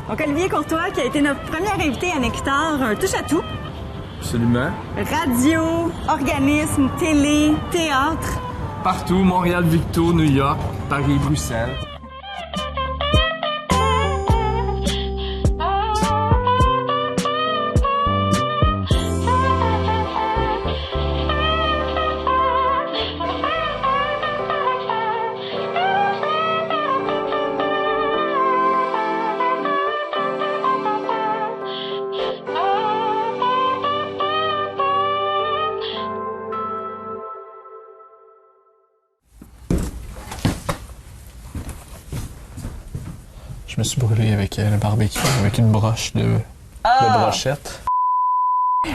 Donc, Olivier Courtois, qui a été notre premier invité à Nectar, un touche-à-tout. Absolument. Radio, organisme, télé, théâtre. Partout, Montréal, Victo, New York, Paris, Bruxelles. Je me suis brûlé avec le barbecue, avec une broche de brochette.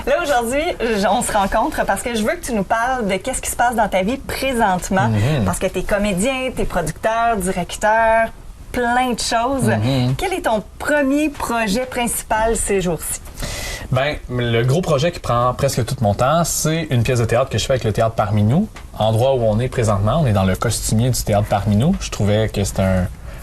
Là, aujourd'hui, on se rencontre parce que je veux que tu nous parles de qu'est-ce qui se passe dans ta vie présentement. Parce que tu es comédien, tu es producteur, directeur, plein de choses. Quel est ton premier projet principal ces jours-ci? Ben, le gros projet qui prend presque tout mon temps, c'est une pièce de théâtre que je fais avec le Théâtre Parmi nous. Endroit où on est présentement, on est dans le costumier du Théâtre Parmi nous. Je trouvais que c'était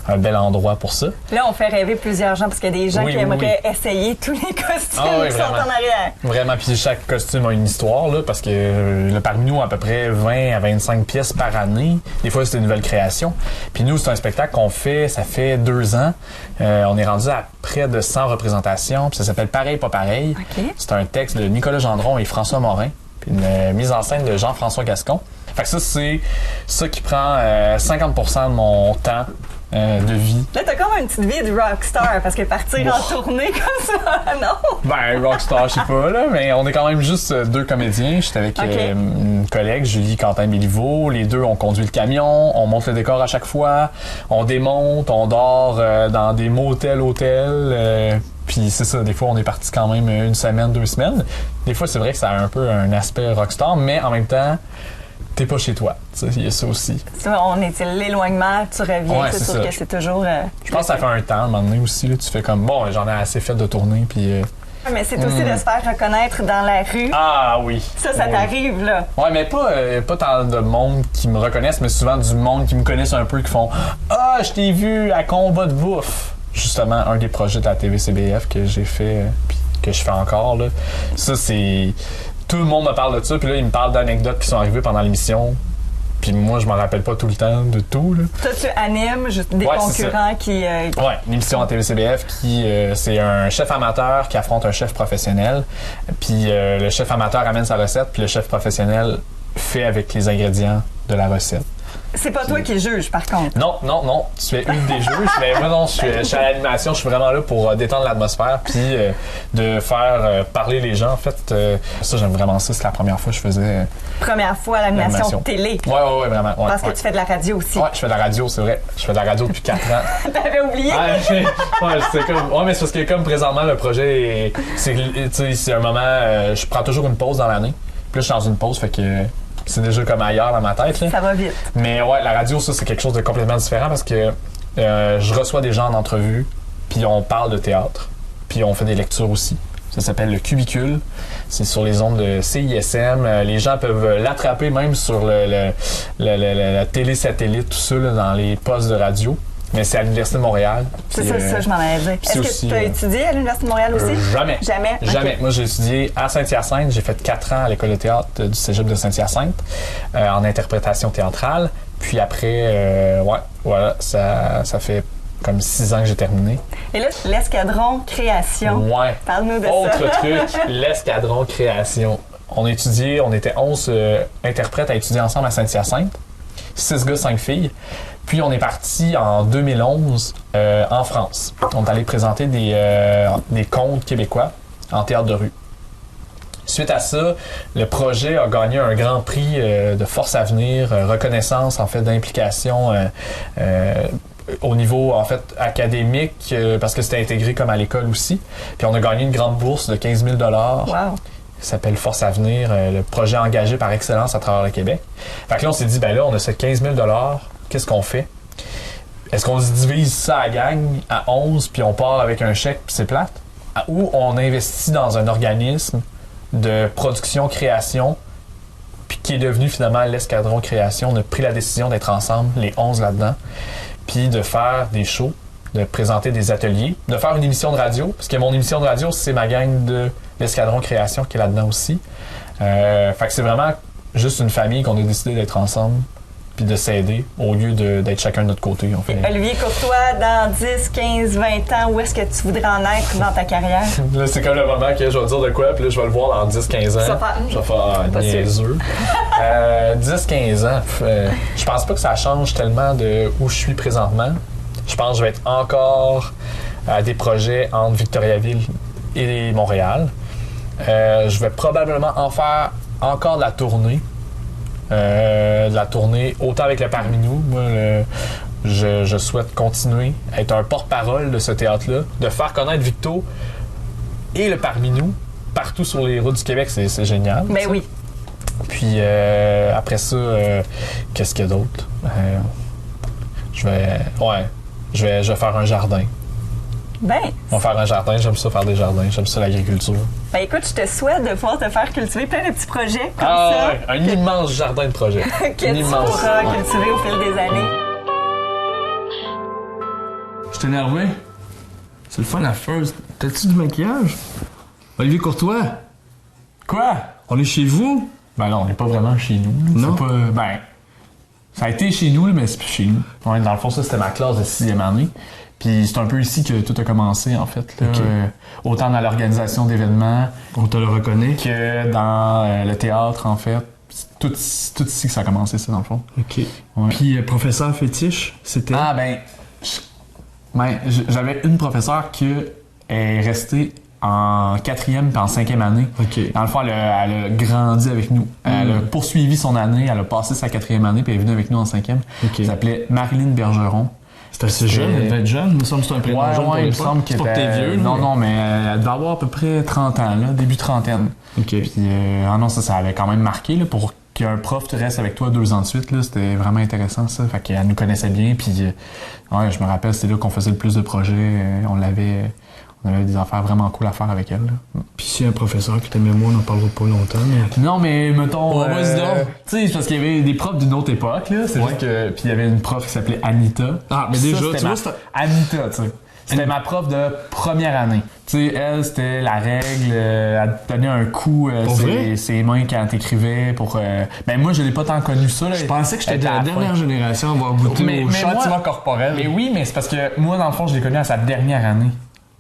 un bel endroit pour ça. Là, on fait rêver plusieurs gens parce qu'il y a des gens qui aimeraient essayer tous les costumes qui sont en arrière. Vraiment, puis chaque costume a une histoire, là, parce que le Parmi nous a à peu près 20 à 25 pièces par année. Des fois, c'est une nouvelle création. Puis nous, c'est un spectacle qu'on fait, ça fait 2 ans. On est rendu à près de 100 représentations, puis ça s'appelle Pareil, pas pareil. Okay. C'est un texte de Nicolas Gendron et François Morin, puis une mise en scène de Jean-François Gascon. Fait que ça, c'est ça qui prend 50% de mon temps de vie. Là, t'as comme une petite vie de rockstar, parce que partir en tournée comme ça, non? Ben, rockstar, je sais pas, là, mais on est quand même juste 2 comédiens. J'étais avec une collègue, Julie Quentin-Béliveau. Les 2, on conduit le camion, on monte le décor à chaque fois, on démonte, on dort dans des motels, hôtels. Puis c'est ça, des fois, on est parti quand même 1 semaine, 2 semaines. Des fois, c'est vrai que ça a un peu un aspect rockstar, mais en même temps, t'es pas chez toi. Il y a ça aussi. On est l'éloignement, tu reviens, c'est sûr que c'est toujours... Je pense que ça fait un temps, à un moment donné aussi, là, tu fais comme, bon, j'en ai assez fait de tourner, puis... Mais c'est aussi de se faire reconnaître dans la rue. Ah oui. Ça t'arrive, là. Ouais, mais pas tant de monde qui me reconnaissent, mais souvent du monde qui me connaissent un peu, qui font « Ah, je t'ai vu à Combat de bouffe! » Justement, un des projets de la TVCBF que j'ai fait, puis que je fais encore, là. Ça, c'est... Tout le monde me parle de ça, puis là, ils me parlent d'anecdotes qui sont arrivées pendant l'émission. Puis moi, je m'en rappelle pas tout le temps de tout, là. Toi, tu animes juste des concurrents qui... Ouais, une émission en TVCBF qui... c'est un chef amateur qui affronte un chef professionnel. Puis le chef amateur amène sa recette, puis le chef professionnel fait avec les ingrédients de la recette. C'est pas toi qui juge, par contre. Non. Tu es une des juges. Mais moi, non, je suis à l'animation. Je suis vraiment là pour détendre l'atmosphère puis de faire parler les gens. En fait, ça, j'aime vraiment ça. C'est la première fois que je faisais... Première fois à l'animation télé. Ouais, vraiment. Ouais, parce que tu fais de la radio aussi. Ouais, je fais de la radio, c'est vrai. Je fais de la radio depuis 4 ans. T'avais oublié? C'est comme... Ouais, mais c'est parce que comme présentement, le projet, c'est un moment... je prends toujours une pause dans l'année. Puis là, je suis dans une pause, fait que... C'est déjà comme ailleurs dans ma tête. Là. Ça va vite. Mais ouais, la radio, ça, c'est quelque chose de complètement différent parce que je reçois des gens en entrevue, puis on parle de théâtre, puis on fait des lectures aussi. Ça s'appelle le Cubicule. C'est sur les ondes de CISM. Les gens peuvent l'attraper même sur la télé-satellite, tout ça, là, dans les postes de radio. Mais c'est à l'Université de Montréal. C'est ça, je m'en avais dit. Est-ce que tu as étudié à l'Université de Montréal aussi? Jamais. Okay. Moi, j'ai étudié à Saint-Hyacinthe. J'ai fait 4 ans à l'école de théâtre du Cégep de Saint-Hyacinthe en interprétation théâtrale. Puis après, voilà, ça fait comme 6 ans que j'ai terminé. Et là, l'escadron création. Ouais. Parle-nous de Autre ça. truc, l'escadron création. On était 11 interprètes à étudier ensemble à Saint-Hyacinthe. 6 gars, 5 filles. Puis on est parti en 2011 en France. On est allé présenter des contes québécois en théâtre de rue. Suite à ça, le projet a gagné un grand prix de Force Avenir, reconnaissance en fait d'implication au niveau en fait académique parce que c'était intégré comme à l'école aussi. Puis on a gagné une grande bourse de 15 000 $. Wow. Qui s'appelle Force Avenir, le projet engagé par excellence à travers le Québec. Fait que là, on s'est dit, ben là, on a ce 15 000 $, qu'est-ce qu'on fait? Est-ce qu'on se divise ça à gang à 11 puis on part avec un chèque puis c'est plate? Ou on investit dans un organisme de production-création puis qui est devenu finalement l'escadron création. On a pris la décision d'être ensemble, les 11 là-dedans, puis de faire des shows de présenter des ateliers, de faire une émission de radio, parce que mon émission de radio, c'est ma gang de l'Escadron Création qui est là-dedans aussi. Fait que c'est vraiment juste une famille qu'on a décidé d'être ensemble puis de s'aider au lieu d'être chacun de notre côté. On fait... Olivier Courtois, dans 10, 15, 20 ans, où est-ce que tu voudrais en être dans ta carrière? Là, c'est comme le moment que je vais dire de quoi, puis là, je vais le voir dans 10-15 ans. Je vais faire niaiseux. 10-15 ans, je pense pas que ça change tellement de où je suis présentement. Je pense que je vais être encore à des projets entre Victoriaville et Montréal. Je vais probablement en faire encore de la tournée. Autant avec le Parmi nous. Moi, je souhaite continuer à être un porte-parole de ce théâtre-là, de faire connaître Victo et le Parmi nous partout sur les routes du Québec. C'est génial. Mais oui. Puis après ça, qu'est-ce qu'il y a d'autre? Je vais faire un jardin. Ben. On va faire un jardin. J'aime ça faire des jardins. J'aime ça l'agriculture. Ben écoute, je te souhaite de pouvoir te faire cultiver plein de petits projets comme ça. Ouais, un immense jardin de projets. Que tu pourras cultiver au fil des années. Je t'ai énervé. C'est le fun à first. T'as-tu du maquillage? Olivier Courtois? Quoi? On est chez vous? Ben non, on n'est pas vraiment chez nous. Non? C'est pas, ben, ça a été chez nous, mais c'est plus chez nous. Ouais, dans le fond, ça, c'était ma classe de 6e année. Puis c'est un peu ici que tout a commencé, en fait. Là. Okay. Autant dans l'organisation d'événements... On te le reconnaît. ...que dans le théâtre, en fait. C'est tout ici que ça a commencé, ça, dans le fond. OK. Ouais. Puis professeur fétiche, c'était... Ah, j'avais une professeure qui est restée en 4e puis en 5e année. OK. Dans le fond, elle a grandi avec nous. Elle a poursuivi son année, elle a passé sa 4e année puis elle est venue avec nous en 5e. OK. Elle s'appelait Marilyn Bergeron. C'est assez jeune, elle devait être jeune. Il me semble que c'est un prénom jeune pour il me semble qu'elle était... t'es vieux, non, mais elle devait avoir à peu près 30 ans, là, début trentaine. OK. Puis, ça avait quand même marqué, là, pour qu'un prof te reste avec toi 2 ans de suite, là, c'était vraiment intéressant, ça. Fait qu'elle nous connaissait bien, puis je me rappelle, c'était là qu'on faisait le plus de projets. On avait des affaires vraiment cool à faire avec elle, là. Puis si un professeur qui t'aimait moins, on n'en parlera pas longtemps. Mais... Non, mais mettons... vas-y donc. Tu sais, c'est parce qu'il y avait des profs d'une autre époque, là. C'est juste que... Puis il y avait une prof qui s'appelait Anita. Ah, mais déjà, tu vois, Anita, tu sais. C'était ma prof de première année. Tu sais, elle, c'était la règle. Elle te donnait un coup ses mains quand t'écrivais pour... Ben moi, je l'ai pas tant connu ça, là. Je pensais que j'étais de la dernière génération à avoir goûté au châtiment corporel. Mais oui, mais c'est parce que moi, dans le fond, je l'ai connu à sa dernière année.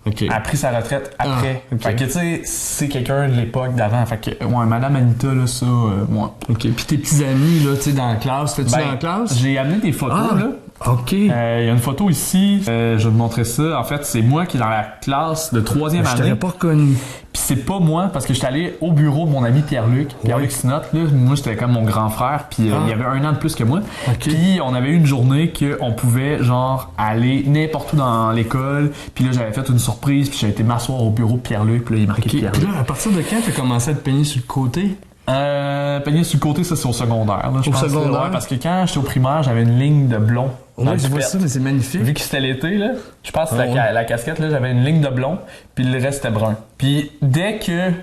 Okay. Elle a pris sa retraite après. Ah, okay. Fait que, tu sais, c'est quelqu'un de l'époque d'avant. Fait que, Madame Anita, là, ça, moi. OK. Puis tes petits amis, là, tu sais, dans la classe, fais-tu dans la classe? J'ai amené des photos, là. OK. Il y a une photo ici. Je vais te montrer ça. En fait, c'est moi qui est dans la classe de 3e année. Je t'aurais pas reconnu. Puis c'est pas moi, parce que j'étais allé au bureau de mon ami Pierre-Luc. Pierre-Luc Sinotte, là. Moi, j'étais comme mon grand frère. Puis il y avait 1 an de plus que moi. Okay. Puis on avait eu une journée qu'on pouvait, genre, aller n'importe où dans l'école. Puis là, j'avais fait une surprise. Puis j'ai été m'asseoir au bureau de Pierre-Luc. Puis là, il est marqué Pierre-Luc. Puis là, à partir de quand t'as commencé à te peigner sur le côté? Peigner sur le côté, ça, c'est au secondaire. Là, au secondaire? Ouais, parce que quand j'étais au primaire, j'avais une ligne de blond. Oui, je vois ça, mais c'est magnifique. Vu que c'était l'été, là, je pense que la casquette, là, j'avais une ligne de blond, puis le reste était brun. Puis dès que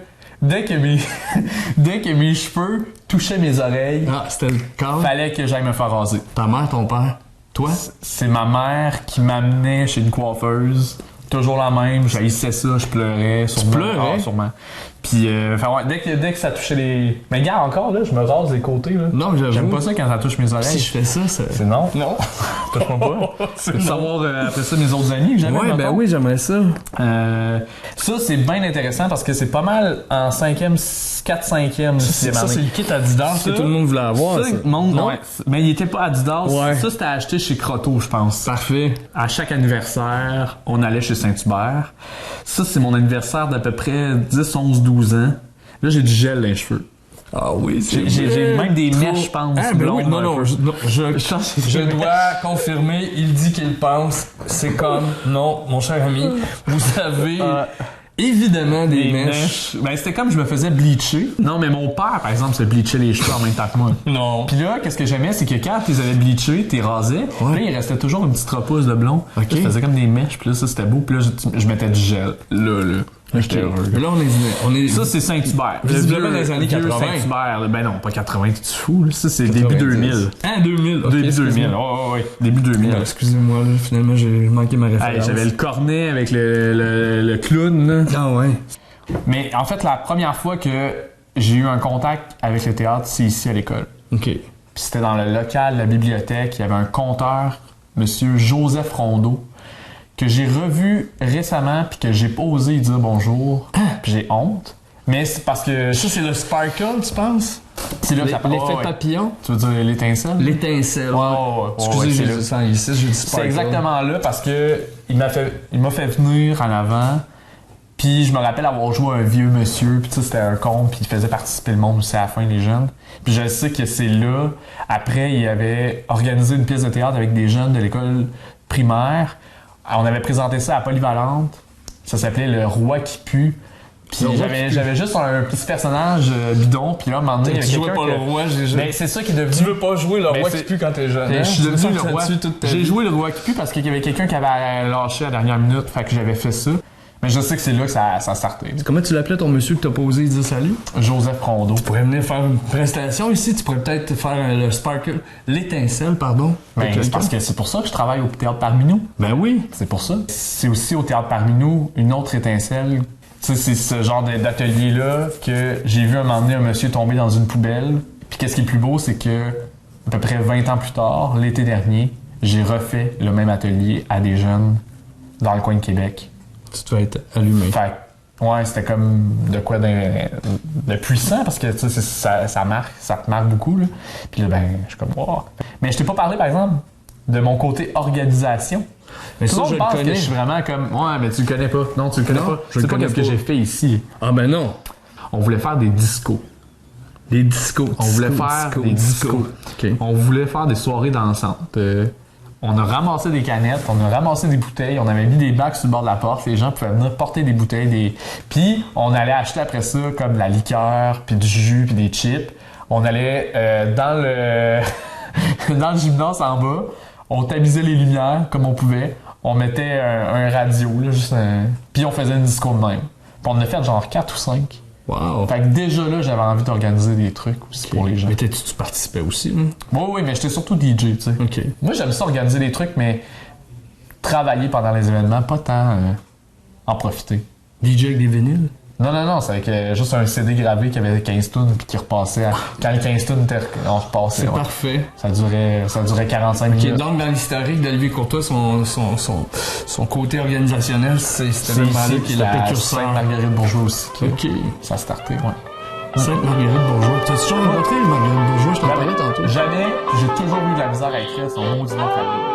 mes cheveux touchaient mes oreilles, c'était le cas. Fallait que j'aille me faire raser. Ta mère, ton père? Toi? C'est ma mère qui m'amenait chez une coiffeuse. Toujours la même, j'haïssais ça, je pleurais. Tu pleurais? Sûrement. Puis, dès que ça touchait les... Mais gars, encore, là, je me rase les côtés, là. Non, j'avoue. J'aime pas ça quand ça touche mes oreilles. Si je fais ça, c'est non. Non. Touche-moi pas. Tu veux savoir après ça mes autres amis que j'avais? Ouais, ben oui, j'aimerais ça. Ça, c'est bien intéressant parce que c'est pas mal en 5e, 4-5e, 6e année. Ça, c'est le kit Adidas que tout le monde voulait avoir. Ça, ouais. Mais il était pas Adidas. Ouais. Ça, c'était acheté chez Croteau, je pense. Parfait. À chaque anniversaire, on allait chez Saint-Hubert. Ça, c'est mon anniversaire d'à peu près 10, 11, 12 ans. Là, j'ai du gel dans les cheveux. Ah oui, j'ai même des mèches, je pense. Ah, ben oui, non, je dois confirmer, il dit qu'il pense. C'est comme, non, mon cher ami, vous avez évidemment des mèches. Ben, c'était comme je me faisais bleacher. Non, mais mon père, par exemple, se bleachait les cheveux en même temps que moi. Non. Puis là, qu'est-ce que j'aimais, c'est que quand tu les avais bleachés, tu les rasais, là, il restait toujours une petite repousse de blond. Okay. Là, je faisais comme des mèches, puis là, ça, c'était beau. Puis là, je mettais du gel. Là. J'étais heureux. Mais là, on est. Ça, c'est Saint-Hubert. Visiblement dans les années vieux 80. Saint-Hubert. Ben non, pas 80, tu te fous. Là. Ça, c'est 90. début 2000. Ah, 2000. Début 2000. Ouais. Début 2000. Excusez-moi, là, finalement, j'ai manqué ma référence. Hey, j'avais le cornet avec le clown. Là. Ah ouais. Mais en fait, la première fois que j'ai eu un contact avec le théâtre, c'est ici à l'école. OK. Puis c'était dans le local de la bibliothèque. Il y avait un conteur, monsieur Joseph Rondeau, que j'ai revu récemment puis que j'ai pas osé lui dire bonjour. Puis j'ai honte. Mais c'est parce que... Ça, c'est le sparkle, tu penses? C'est là que ça L'effet ouais. papillon? Tu veux dire l'étincelle? L'étincelle. Ouais. Excusez, c'est j'ai là. dit ça ici, j'ai dit C'est sparkle. exactement là parce que il m'a fait venir en avant. Puis je me rappelle avoir joué un vieux monsieur, puis c'était un con, puis il faisait participer le monde aussi à la fin, les jeunes. Puis je sais que c'est là, après, il avait organisé une pièce de théâtre avec des jeunes de l'école primaire. On avait présenté ça à Polyvalente. Ça s'appelait Le Roi qui pue. Puis j'avais juste un petit personnage bidon, puis là, à un moment donné, Tu jouais pas le roi, Mais c'est ça qui est devenu... Tu veux pas jouer le Ben, roi c'est- qui pue quand t'es jeune. Je hein? suis devenu Tu le roi. sens toute ta J'ai vie. joué le roi qui pue parce qu'il y avait quelqu'un qui avait lâché à la dernière minute, fait que j'avais fait ça. Mais je sais que c'est là que ça startait. Comment tu l'appelais ton monsieur que t'as posé dire salut? Joseph Rondeau. Tu pourrais venir faire une prestation ici, tu pourrais peut-être faire le sparkle, l'étincelle, pardon. Ben, avec c'est parce que c'est pour ça que je travaille au Théâtre Parmi nous. Ben oui. C'est pour ça. C'est aussi au Théâtre Parmi nous une autre étincelle. Tu sais, c'est ce genre d'atelier-là que j'ai vu un moment donné un monsieur tomber dans une poubelle. Puis qu'est-ce qui est plus beau, c'est que à peu près 20 ans plus tard, l'été dernier, j'ai refait le même atelier à des jeunes dans le coin de Québec. Tu dois être allumé. Fait que, ouais, c'était comme de quoi de puissant parce que tu sais, ça te marque beaucoup. Là. Puis là, ben, je suis comme, wow. Mais je t'ai pas parlé, par exemple, de mon côté organisation. Mais Tout le ça, monde je le pense que connais. je suis vraiment comme, ouais, mais tu le connais pas. Non, tu le connais Non, pas. je Tu sais le pas connais qu'est-ce que pas. j'ai fait ici. Ah ben non. On voulait faire des discos. Des discos. On voulait faire des discos. OK. On voulait faire des soirées dansantes. On a ramassé des canettes, on a ramassé des bouteilles, on avait mis des bacs sur le bord de la porte, les gens pouvaient venir porter des bouteilles, puis on allait acheter après ça comme de la liqueur, puis du jus, puis des chips. On allait dans le dans le gymnase en bas, on tamisait les lumières comme on pouvait, on mettait un radio, là, juste puis on faisait une disco de même. Puis on en a fait genre 4 ou 5. Wow. Fait que déjà là, j'avais envie d'organiser des trucs aussi pour les gens. Mais tu participais aussi, hein? Oui, mais j'étais surtout DJ, tu sais. OK. Moi, j'aime ça organiser des trucs, mais travailler pendant les événements, pas tant en profiter. DJ avec des vinyles? Non, c'est avec juste un CD gravé qui avait 15 tunes puis qui repassait. Quand les 15 tunes on repassait. C'est Ouais. parfait. Ça durait 45 OK, minutes. donc dans l'historique d'Olivier Courtois, son côté organisationnel, c'est cet événement-là qui est le précurseur. Sainte-Marguerite-Bourgeois aussi. OK. Ça a starté, ouais. Sainte-Marguerite-Bourgeois. T'as-tu toujours rencontré Marguerite Bourgeois? Je t'en parlais tantôt. Jamais, j'ai toujours eu de la misère à écrire son mot du nom de famille.